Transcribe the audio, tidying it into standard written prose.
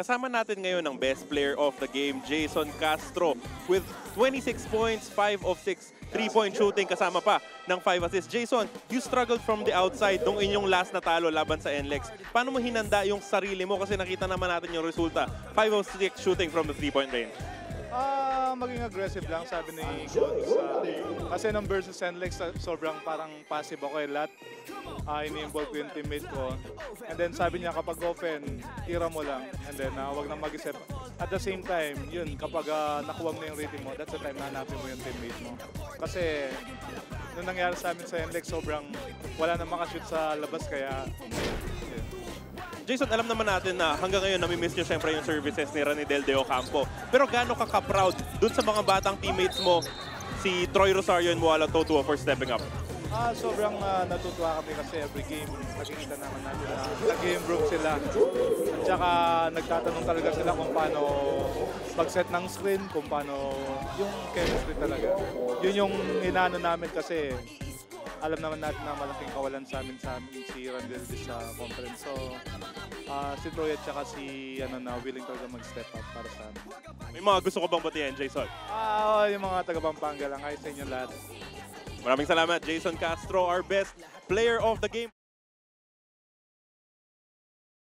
Kasama natin ngayon ang best player of the game, Jason Castro, with 26 points, 5 of 6 3-point shooting, kasama pa ng 5 assists. Jason, you struggled from the outside nung inyong last na talo laban sa NLEX. Paano mo hinanda yung sarili mo? Kasi nakita naman natin yung resulta. 5 of 6 shooting from the 3-point range. Maging aggressive lang, sabi ni Gons. Kasi nung versus NLEX, sobrang parang passive ako lahat. Ini-involve ko yung teammate ko. And then sabi niya, kapag open, tira mo lang. And then wag nang mag-isip. At the same time, yun, kapag nakuha mo na yung rating mo, that's the time na hanapin mo yung teammate mo. Kasi nung nangyari sa amin sa NLEX, sobrang wala na makashoot sa labas, kaya yun. Jason, alam naman natin na hanggang ngayon nami-miss nyo syempre yung services ni Ranidel De Ocampo. Pero gaano ka-proud dun sa mga batang teammates mo, si Troy Rosario and Moala Totua for stepping up? Sobrang natutuwa kami kasi every game nakikita naman natin na nag-improve sila. At saka nagtatanong talaga sila kung paano mag-set ng screen, kung paano yung chemistry talaga. Yun yung inaano namin kasi alam naman natin na malaking kawalan sa amin si Randel sa conference. So, si Troy at saka si willing talaga mag-step up para sa amin. May mga gusto ko bang batiyan, Jason? Yung mga taga-Pampanga lang, ay sa inyo lahat. Maraming salamat, Jason Castro, our best player of the game.